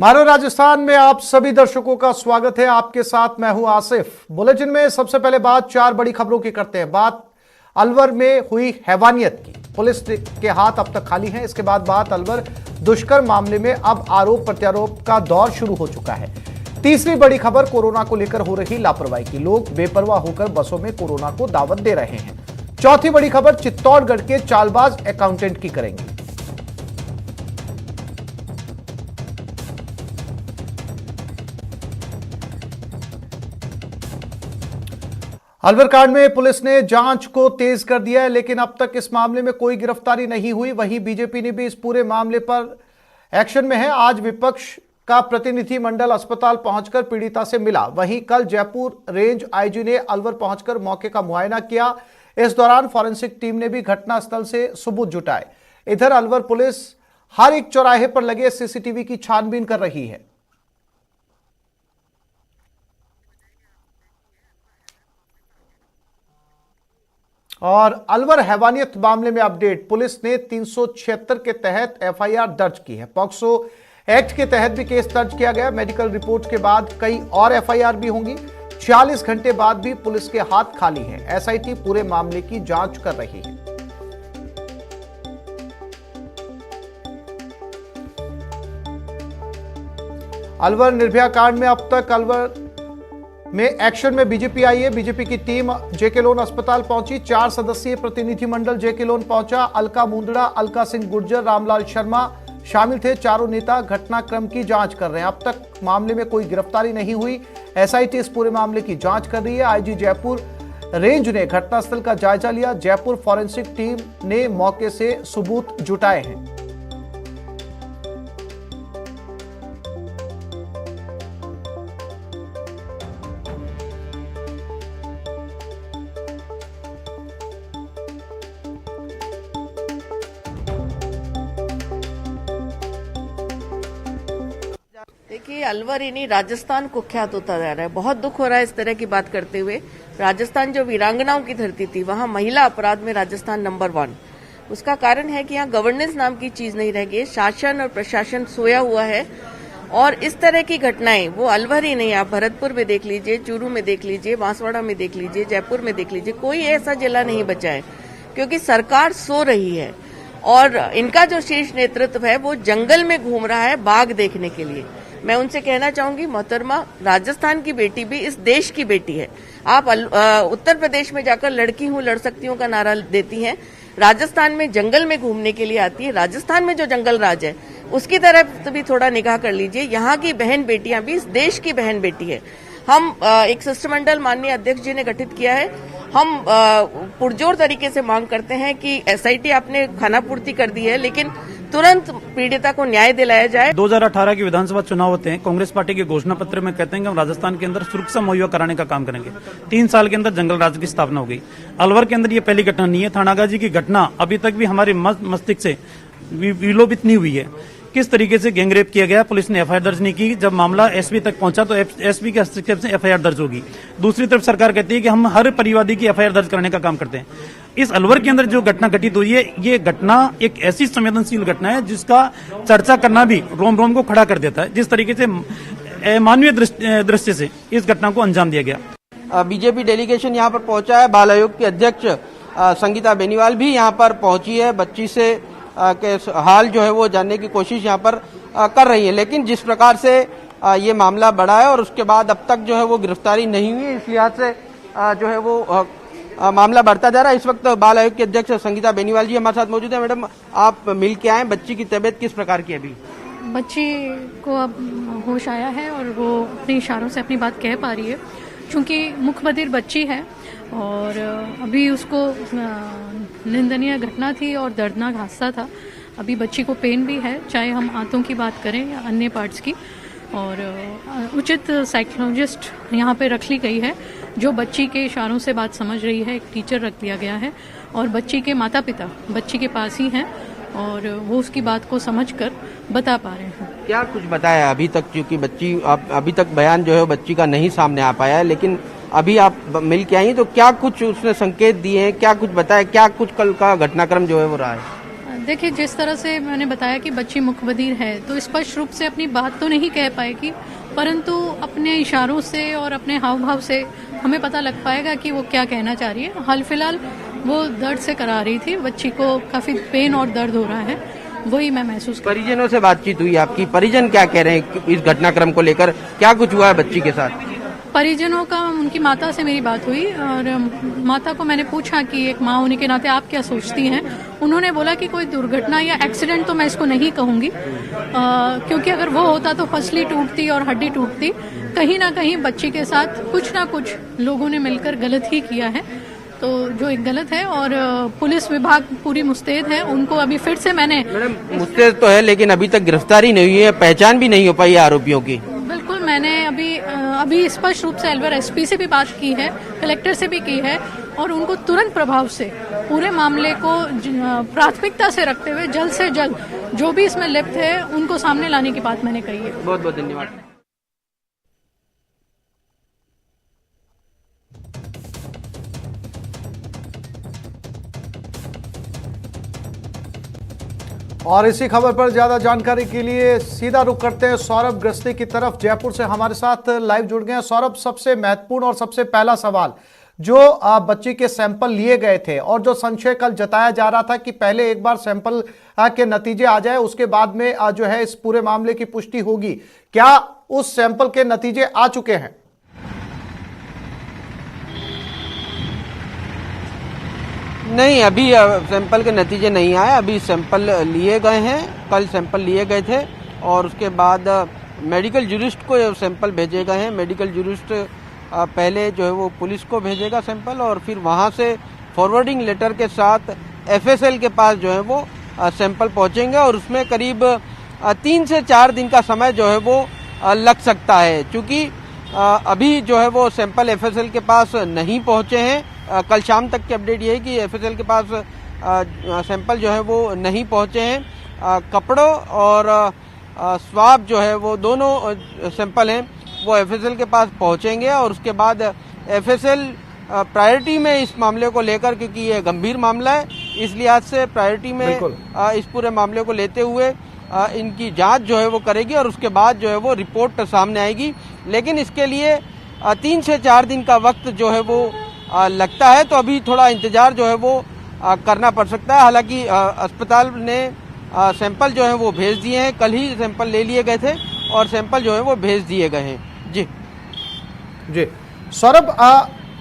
मारो राजस्थान में आप सभी दर्शकों का स्वागत है। आपके साथ मैं हूं आसिफ। बुलेटिन में सबसे पहले बात 4 बड़ी खबरों की करते हैं। बात अलवर में हुई हैवानियत की, पुलिस के हाथ अब तक खाली हैं। इसके बाद बात अलवर दुष्कर्म मामले में अब आरोप प्रत्यारोप का दौर शुरू हो चुका है। तीसरी बड़ी खबर कोरोना को लेकर हो रही लापरवाही की, लोग बेपरवाह होकर बसों में कोरोना को दावत दे रहे हैं। चौथी बड़ी खबर चित्तौड़गढ़ के चालबाज अकाउंटेंट की करेंगे। अलवर कांड में पुलिस ने जांच को तेज कर दिया है, लेकिन अब तक इस मामले में कोई गिरफ्तारी नहीं हुई। वहीं बीजेपी ने भी इस पूरे मामले पर एक्शन में है। आज विपक्ष का प्रतिनिधि मंडल अस्पताल पहुंचकर पीड़िता से मिला। वहीं कल जयपुर रेंज आईजी ने अलवर पहुंचकर मौके का मुआयना किया। इस दौरान फॉरेंसिक टीम ने भी घटनास्थल से सबूत जुटाए। इधर अलवर पुलिस हर एक चौराहे पर लगे सीसीटीवी की छानबीन कर रही है। और अलवर हैवानियत मामले में अपडेट, पुलिस ने 376 के तहत एफआईआर दर्ज की है। पॉक्सो एक्ट के तहत भी केस दर्ज किया गया। मेडिकल रिपोर्ट के बाद कई और एफआईआर भी होंगी। 40 घंटे बाद भी पुलिस के हाथ खाली हैं। एसआईटी पूरे मामले की जांच कर रही है। अलवर निर्भया कांड में अब तक अलवर में एक्शन में बीजेपी आई है। बीजेपी की टीम जेके लोन अस्पताल पहुंची। 4 सदस्यीय प्रतिनिधिमंडल जेके लोन पहुंचा। अलका मुंदड़ा, अलका सिंह गुर्जर, रामलाल शर्मा शामिल थे। चारों नेता घटनाक्रम की जांच कर रहे हैं। अब तक मामले में कोई गिरफ्तारी नहीं हुई। एसआईटी इस पूरे मामले की जांच कर रही है। आईजी जयपुर रेंज ने घटनास्थल का जायजा लिया। जयपुर फॉरेंसिक टीम ने मौके से सबूत जुटाए हैं। देखिए, अलवर ही नहीं राजस्थान कुख्यात होता जा रहा है। बहुत दुख हो रहा है इस तरह की बात करते हुए। राजस्थान जो वीरांगनाओं की धरती थी, वहां महिला अपराध में राजस्थान नंबर 1। उसका कारण है कि यहाँ गवर्नेंस नाम की चीज नहीं रह गई। शासन और प्रशासन सोया हुआ है और इस तरह की घटनाएं वो अलवर ही नहीं, आप भरतपुर में देख लीजिए, चूरू में देख लीजिए, बांसवाड़ा में देख लीजिए, जयपुर में देख लीजिए, कोई ऐसा जिला नहीं बचा है क्योंकि सरकार सो रही है। और इनका जो शीर्ष नेतृत्व है वो जंगल में घूम रहा है बाघ देखने के लिए। मैं उनसे कहना चाहूंगी, मोहतरमा, राजस्थान की बेटी भी इस देश की बेटी है। आप उत्तर प्रदेश में जाकर लड़की हूं लड़ सकती हूं का नारा देती हैं, राजस्थान में जंगल में घूमने के लिए आती है। राजस्थान में जो जंगल राज है उसकी तरफ भी थोड़ा निगाह कर लीजिए। यहाँ की बहन बेटियां भी इस देश की बहन बेटी है। हम एक शिष्टमंडल माननीय अध्यक्ष जी ने गठित किया है। हम पुरजोर तरीके से मांग करते हैं कि एसआईटी आपने खानापूर्ति कर दी है, लेकिन तुरंत पीड़िता को न्याय दिलाया जाए। 2018 के विधानसभा चुनाव होते हैं। कांग्रेस पार्टी के घोषणा पत्र में कहते हैं कि हम राजस्थान के अंदर सुरक्षा मुहैया कराने का काम करेंगे। 3 साल के अंदर जंगल राज की स्थापना हो गई। अलवर के अंदर ये पहली घटना नहीं है। थानागाजी की घटना अभी तक भी हमारे मस्तिष्क से विलोपित नहीं हुई है। किस तरीके से गैंगरेप किया गया, पुलिस ने एफआईआर दर्ज नहीं की। जब मामला एसपी तक पहुंचा तो एसपी के हस्तक्षेप से एफआईआर दर्ज होगी। दूसरी तरफ सरकार कहती है कि हम हर परिवादी की एफआईआर दर्ज करने का काम करते हैं। इस अलवर के अंदर जो घटना घटित हुई है, ये घटना एक ऐसी संवेदनशील घटना है जिसका चर्चा करना भी रोम रोम को खड़ा कर देता है। जिस तरीके से मानवीय दृष्टि से इस घटना को अंजाम दिया गया। बीजेपी डेलीगेशन यहाँ पर पहुंचा है। बाल आयोग की अध्यक्ष संगीता बेनीवाल भी यहाँ पर पहुंची है। बच्ची से के हाल जो है वो जानने की कोशिश यहाँ पर कर रही है। लेकिन जिस प्रकार से ये मामला बढ़ा है और उसके बाद अब तक जो है वो गिरफ्तारी नहीं हुई, इस लिहाज से जो है वो मामला बढ़ता जा रहा है। इस वक्त बाल आयोग के अध्यक्ष संगीता बेनीवाल जी हमारे साथ मौजूद है। मैडम, आप मिल के आए, बच्ची की तबीयत किस प्रकार की है अभी? बच्ची को अब होश आया है और वो अपने इशारों से अपनी बात कह पा रही है। चूंकि मुखबधिर बच्ची है और अभी उसको निंदनीय घटना थी और दर्दनाक हादसा था। अभी बच्ची को पेन भी है, चाहे हम आंतों की बात करें या अन्य पार्ट्स की। और उचित साइकोलॉजिस्ट यहाँ पे रख ली गई है जो बच्ची के इशारों से बात समझ रही है। एक टीचर रख दिया गया है और बच्ची के माता पिता बच्ची के पास ही हैं और वो उसकी बात को समझकर बता पा रहे हैं। क्या कुछ बताया अभी तक, क्योंकि बच्ची अभी तक बयान जो है बच्ची का नहीं सामने आ पाया है, लेकिन अभी आप मिल के आई तो क्या कुछ उसने संकेत दिए हैं, क्या कुछ बताया, क्या कुछ कल का घटनाक्रम जो है वो रहा है? देखिए, जिस तरह से मैंने बताया कि बच्ची मुखबधिर है, तो स्पष्ट रूप से अपनी बात तो नहीं कह पाएगी, परंतु अपने इशारों से और अपने हाव भाव से हमें पता लग पाएगा कि वो क्या कहना चाह रही है। हाल फिलहाल वो दर्द से करा रही थी, बच्ची को काफी पेन और दर्द हो रहा है, वही मैं महसूस कर। परिजनों से बातचीत हुई आपकी? परिजन क्या कह रहे हैं इस घटनाक्रम को लेकर? क्या कुछ हुआ है बच्ची के साथ? परिजनों का, उनकी माता से मेरी बात हुई और माता को मैंने पूछा कि एक माँ होने के नाते आप क्या सोचती हैं। उन्होंने बोला कि कोई दुर्घटना या एक्सीडेंट तो मैं इसको नहीं कहूंगी, क्योंकि अगर वो होता तो फसली टूटती और हड्डी टूटती। कहीं ना कहीं बच्ची के साथ कुछ ना कुछ लोगों ने मिलकर गलत ही किया है, तो जो एक गलत है। और पुलिस विभाग पूरी मुस्तैद है। उनको अभी फिर से मैंने मैडम मुस्तैद तो है, लेकिन अभी तक गिरफ्तारी नहीं हुई है, पहचान भी नहीं हो पाई आरोपियों की। बिल्कुल, मैंने अभी स्पष्ट रूप से अलवर एसपी से भी बात की है, कलेक्टर से भी की है, और उनको तुरंत प्रभाव से पूरे मामले को प्राथमिकता से रखते हुए जल्द से जल्द जो भी इसमें लिप्त है उनको सामने लाने की बात मैंने कही है। बहुत बहुत धन्यवाद। और इसी खबर पर ज्यादा जानकारी के लिए सीधा रुख करते हैं सौरभ गृहस्थी की तरफ। जयपुर से हमारे साथ लाइव जुड़ गए हैं सौरभ। सबसे महत्वपूर्ण और सबसे पहला सवाल, जो बच्ची के सैंपल लिए गए थे और जो संशय कल जताया जा रहा था कि पहले एक बार सैंपल के नतीजे आ जाए, उसके बाद में जो है इस पूरे मामले की पुष्टि होगी, क्या उस सैंपल के नतीजे आ चुके हैं? नहीं, अभी सैंपल के नतीजे नहीं आए। अभी सैंपल लिए गए हैं, कल सैंपल लिए गए थे और उसके बाद मेडिकल जूरिस्ट को सैंपल भेजे गए हैं। मेडिकल जूरिस्ट पहले जो है वो पुलिस को भेजेगा सैंपल, और फिर वहां से फॉरवर्डिंग लेटर के साथ एफएसएल के पास जो है वो सैंपल पहुंचेंगे, और उसमें करीब 3 से 4 दिन का समय जो है वो लग सकता है। क्योंकि अभी जो है वो सैंपल एफएसएल के पास नहीं पहुंचे हैं। कल शाम तक की अपडेट ये है कि एफएसएल के पास सैंपल जो है वो नहीं पहुंचे हैं। कपड़ों और स्वाब जो है वो दोनों सैंपल हैं वो एफएसएल के पास पहुंचेंगे, और उसके बाद एफएसएल प्रायोरिटी में इस मामले को लेकर, क्योंकि ये गंभीर मामला है, इस लिहाज से प्रायोरिटी में इस पूरे मामले को लेते हुए इनकी जांच जो है वो करेगी, और उसके बाद जो है वो रिपोर्ट सामने आएगी। लेकिन इसके लिए 3 से 4 दिन का वक्त जो है वो लगता है, तो अभी थोड़ा इंतजार जो है वो करना पड़ सकता है। हालांकि अस्पताल ने सैंपल जो है वो भेज दिए हैं, कल ही सैंपल ले लिए गए थे और सैंपल जो है वो भेज दिए गए हैं। जी सौरभ,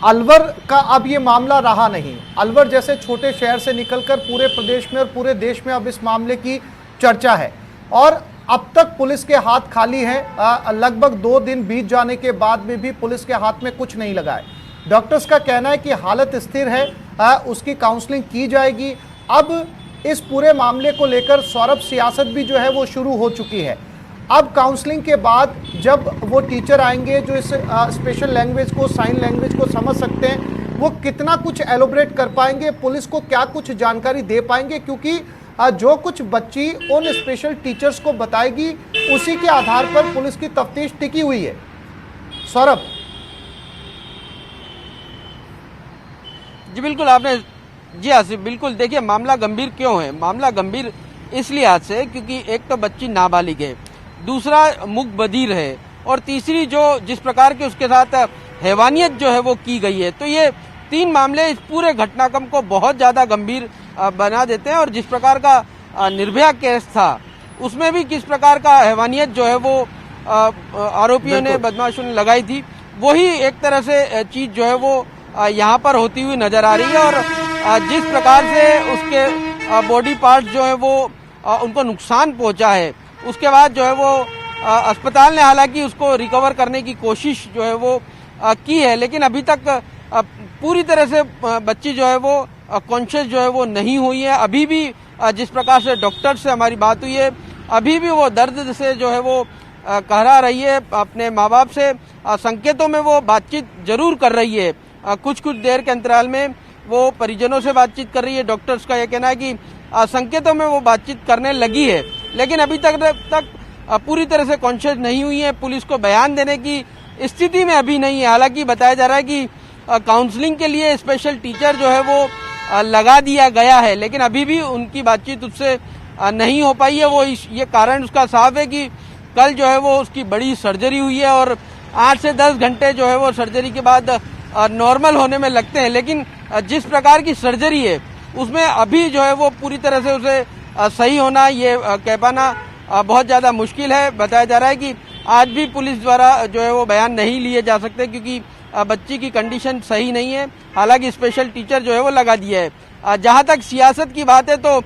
अलवर का अब ये मामला रहा नहीं। अलवर जैसे छोटे शहर से निकलकर पूरे प्रदेश में और पूरे देश में अब इस मामले की चर्चा है, और अब तक पुलिस के हाथ खाली हैं। लगभग 2 दिन बीत जाने के बाद में भी पुलिस के हाथ में कुछ नहीं लगा है। डॉक्टर्स का कहना है कि हालत स्थिर है, उसकी काउंसलिंग की जाएगी। अब इस पूरे मामले को लेकर सौरभ सियासत भी जो है वो शुरू हो चुकी है। अब काउंसलिंग के बाद जब वो टीचर आएंगे जो इस स्पेशल लैंग्वेज को, साइन लैंग्वेज को समझ सकते हैं, वो कितना कुछ एलोबरेट कर पाएंगे, पुलिस को क्या कुछ जानकारी दे पाएंगे, क्योंकि जो कुछ बच्ची उन स्पेशल टीचर्स को बताएगी उसी के आधार पर पुलिस की तफ्तीश टिकी हुई है। सौरभ जी बिल्कुल, आपने जी आसिफ बिल्कुल, देखिए मामला गंभीर क्यों है? मामला गंभीर इस लिहाज से क्योंकि एक तो बच्ची नाबालिग है, दूसरा मुखबधिर है, और तीसरी जो जिस प्रकार के उसके साथ हैवानियत जो है वो की गई है। तो ये 3 मामले इस पूरे घटनाक्रम को बहुत ज्यादा गंभीर बना देते हैं। और जिस प्रकार का निर्भया केस था उसमें भी किस प्रकार का हैवानियत जो है वो आरोपियों ने, बदमाशों ने लगाई थी, वही एक तरह से चीज जो है वो यहाँ पर होती हुई नजर आ रही है। और जिस प्रकार से उसके बॉडी पार्ट जो है वो उनको नुकसान पहुंचा है, उसके बाद जो है वो अस्पताल ने हालांकि उसको रिकवर करने की कोशिश जो है वो की है, लेकिन अभी तक पूरी तरह से बच्ची जो है वो कॉन्शियस जो है वो नहीं हुई है। अभी भी जिस प्रकार से डॉक्टर से हमारी बात हुई है, अभी भी वो दर्द से जो है वो कहरा रही है। अपने माँ बाप से संकेतों में वो बातचीत जरूर कर रही है, कुछ देर के अंतराल में वो परिजनों से बातचीत कर रही है। डॉक्टर्स का ये कहना है कि संकेतों में वो बातचीत करने लगी है, लेकिन अभी तक पूरी तरह से कॉन्शियस नहीं हुई है। पुलिस को बयान देने की स्थिति में अभी नहीं है। हालांकि बताया जा रहा है कि काउंसलिंग के लिए स्पेशल टीचर जो है वो लगा दिया गया है, लेकिन अभी भी उनकी बातचीत उससे नहीं हो पाई है। वो ये कारण उसका साफ है कि कल जो है वो उसकी बड़ी सर्जरी हुई है और 8 से 10 घंटे जो है वो सर्जरी के बाद नॉर्मल होने में लगते हैं, लेकिन जिस प्रकार की सर्जरी है उसमें अभी जो है वो पूरी तरह से उसे सही होना, ये कह पाना बहुत ज्यादा मुश्किल है। बताया जा रहा है कि आज भी पुलिस द्वारा जो है वो बयान नहीं लिए जा सकते क्योंकि बच्ची की कंडीशन सही नहीं है। हालांकि स्पेशल टीचर जो है वो लगा दिया है। जहां तक सियासत की बात है तो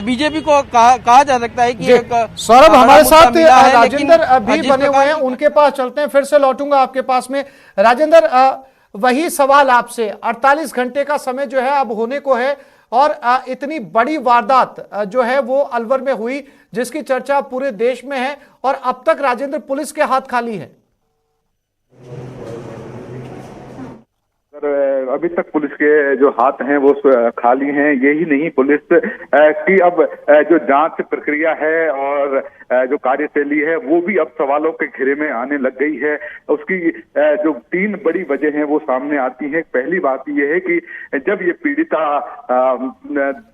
बीजेपी को कहा जा सकता है कि सौरभ हमारे साथ राजेंद्र राजेंद्र भी बने हुए हैं, उनके पास चलते हैं, फिर से लौटूंगा आपके पास में। राजेंद्र, वही सवाल आपसे, 48 घंटे का समय जो है अब होने को है और इतनी बड़ी वारदात जो है वो अलवर में हुई जिसकी चर्चा पूरे देश में है और अब तक राजेंद्र पुलिस के हाथ खाली है। अभी तक पुलिस के जो हाथ हैं वो खाली हैं। यही नहीं, पुलिस की अब जो जांच प्रक्रिया है और जो कार्यशैली है वो भी अब सवालों के घेरे में आने लग गई है। उसकी जो 3 बड़ी वजह हैं वो सामने आती हैं। पहली बात यह है कि जब ये पीड़िता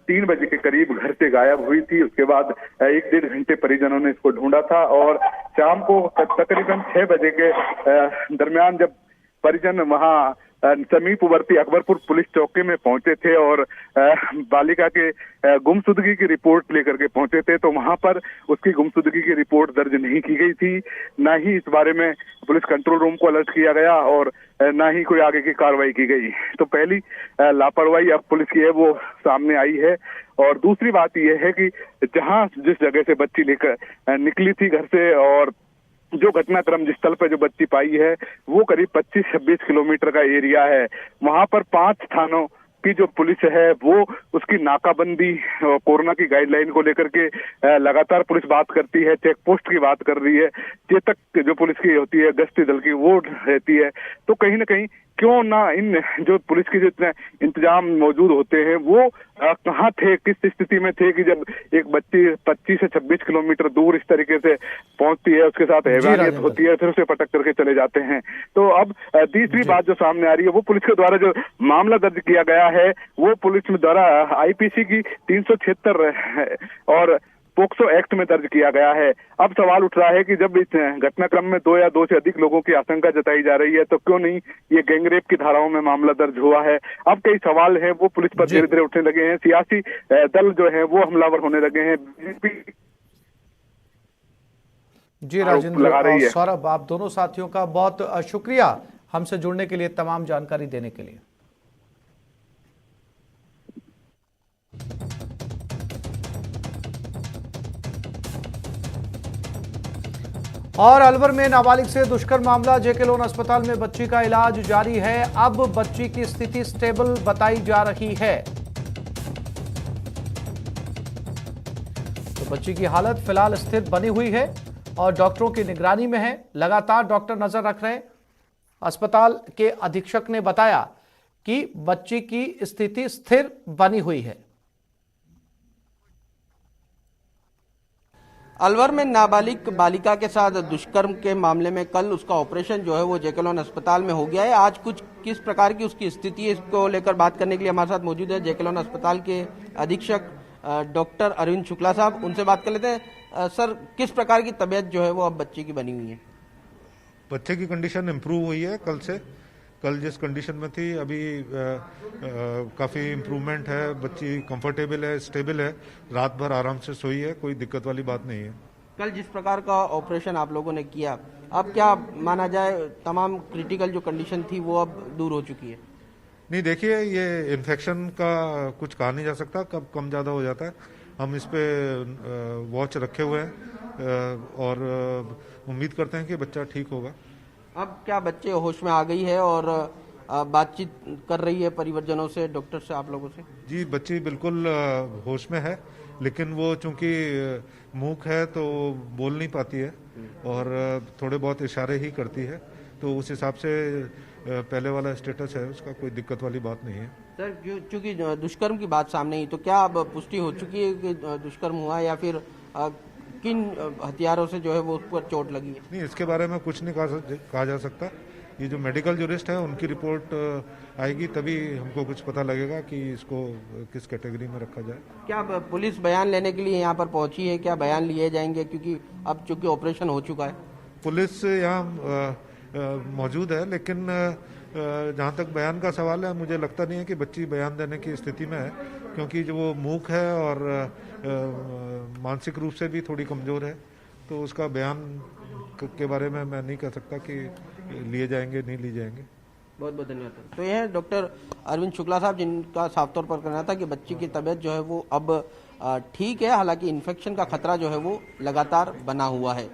3 बजे के करीब घर से गायब हुई थी, उसके बाद 1-1.5 घंटे परिजनों ने इसको ढूंढा था और शाम को तकरीबन 6 बजे के दरमियान जब परिजन वहां समीपवर्ती अकबरपुर पुलिस चौकी में पहुंचे थे और बालिका के गुमशुदगी की रिपोर्ट लेकर के पहुंचे थे, तो वहां पर उसकी गुमशुदगी की रिपोर्ट दर्ज नहीं की गई थी। ना ही इस बारे में पुलिस कंट्रोल रूम को अलर्ट किया गया और ना ही कोई आगे की कार्रवाई की गई। तो पहली लापरवाही अब पुलिस की है वो सामने आई है। और दूसरी बात यह है कि जहां जिस जगह से बच्ची लेकर निकली थी घर से और जो घटनाक्रम जिस स्थल पर जो बच्ची पाई है वो करीब 25-26 किलोमीटर का एरिया है। वहां पर 5 थानों की जो पुलिस है वो उसकी नाकाबंदी, कोरोना की गाइडलाइन को लेकर के लगातार पुलिस बात करती है, चेक पोस्ट की बात कर रही है, चेतक जो पुलिस की होती है गश्ती दल की वो रहती है। तो कहीं ना कहीं क्यों ना इन जो पुलिस के जितने इंतजाम मौजूद होते हैं वो कहाँ थे, किस स्थिति में थे कि जब एक बच्ची 25 से 26 किलोमीटर दूर इस तरीके से पहुंचती है, उसके साथ हैवानियत होती है, फिर उसे पटक करके चले जाते हैं। तो अब तीसरी बात जो सामने आ रही है वो पुलिस के द्वारा जो मामला दर्ज किया गया है वो पुलिस द्वारा आईपीसी की 376 और पोक्सो एक्ट में दर्ज किया गया है। अब सवाल उठ रहा है कि जब इस घटनाक्रम में 2 या 2 से अधिक लोगों की आशंका जताई जा रही है तो क्यों नहीं ये गैंगरेप की धाराओं में मामला दर्ज हुआ है। अब कई सवाल हैं वो पुलिस पर धीरे धीरे उठने लगे हैं। सियासी दल जो है वो हमलावर होने लगे हैं। बीजेपी जी राजेंद्र और सौरभ, आप दोनों साथियों का बहुत शुक्रिया हमसे जुड़ने के लिए, तमाम जानकारी देने के लिए। और अलवर में नाबालिग से दुष्कर्म मामला, जेके लोन अस्पताल में बच्ची का इलाज जारी है। अब बच्ची की स्थिति स्टेबल बताई जा रही है। तो बच्ची की हालत फिलहाल स्थिर बनी हुई है और डॉक्टरों की निगरानी में है। लगातार डॉक्टर नजर रख रहे हैं। अस्पताल के अधीक्षक ने बताया कि बच्ची की स्थिति स्थिर बनी हुई है। अलवर में नाबालिग बालिका के साथ दुष्कर्म के मामले में कल उसका ऑपरेशन जो है वो जेके लोन अस्पताल में हो गया है। आज कुछ किस प्रकार की उसकी स्थिति है इसको लेकर बात करने के लिए हमारे साथ मौजूद है जेके लोन अस्पताल के अधीक्षक डॉक्टर अरविंद शुक्ला साहब। उनसे बात कर लेते हैं। सर, किस प्रकार की तबीयत जो है वो अब बच्चे की बनी हुई है? बच्चे की कंडीशन इम्प्रूव हुई है कल से। कल जिस कंडीशन में थी अभी काफ़ी इम्प्रूवमेंट है। बच्ची कंफर्टेबल है, स्टेबल है, रात भर आराम से सोई है, कोई दिक्कत वाली बात नहीं है। कल जिस प्रकार का ऑपरेशन आप लोगों ने किया, अब क्या माना जाए तमाम क्रिटिकल जो कंडीशन थी वो अब दूर हो चुकी है? नहीं, देखिए ये इन्फेक्शन का कुछ कहा नहीं जा सकता, कब कम ज़्यादा हो जाता है। हम इस पे वॉच रखे हुए हैं और उम्मीद करते हैं कि बच्चा ठीक होगा। अब क्या बच्चे होश में आ गई है और बातचीत कर रही है परिवारजनों से, डॉक्टर से, आप लोगों से? जी, बच्ची बिल्कुल होश में है, लेकिन वो चूंकि मूक है तो बोल नहीं पाती है और थोड़े बहुत इशारे ही करती है, तो उस हिसाब से पहले वाला स्टेटस है उसका, कोई दिक्कत वाली बात नहीं है। सर, चूंकि दुष्कर्म की बात सामने आई तो क्या अब पुष्टि हो चुकी है कि दुष्कर्म हुआ या फिर किन हथियारों से जो है वो उस पर चोट लगी है? नहीं, इसके बारे में कुछ नहीं कहा जा सकता। ये जो मेडिकल जूरिस्ट है उनकी रिपोर्ट आएगी, तभी हमको कुछ पता लगेगा कि इसको किस कैटेगरी में रखा जाए। क्या पुलिस बयान लेने के लिए यहाँ पर पहुंची है? क्या बयान लिए जाएंगे, क्योंकि अब चूंकि ऑपरेशन हो चुका है? पुलिस यहाँ मौजूद है, लेकिन जहाँ तक बयान का सवाल है, मुझे लगता नहीं है कि बच्ची बयान देने की स्थिति में है, क्योंकि जो वो मूक है और मानसिक रूप से भी थोड़ी कमज़ोर है, तो उसका बयान के बारे में मैं नहीं कह सकता कि लिए जाएंगे नहीं लिए जाएंगे। बहुत बहुत धन्यवाद। तो यह है डॉक्टर अरविंद शुक्ला साहब, जिनका साफ तौर पर कहना था कि बच्ची की तबीयत जो है वो अब ठीक है, हालांकि इन्फेक्शन का खतरा जो है वो लगातार बना हुआ है।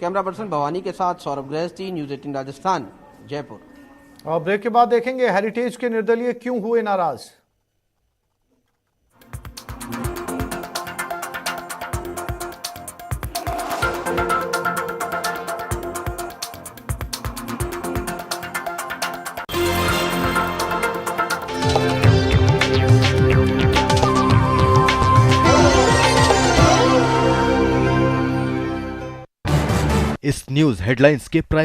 कैमरा पर्सन भवानी के साथ सौरभ गृहस्थी, न्यूज़ 18 राजस्थान, जयपुर। और ब्रेक के बाद देखेंगे हेरिटेज के निर्दलीय क्यों हुए नाराज। इस न्यूज हेडलाइंस के प्राइम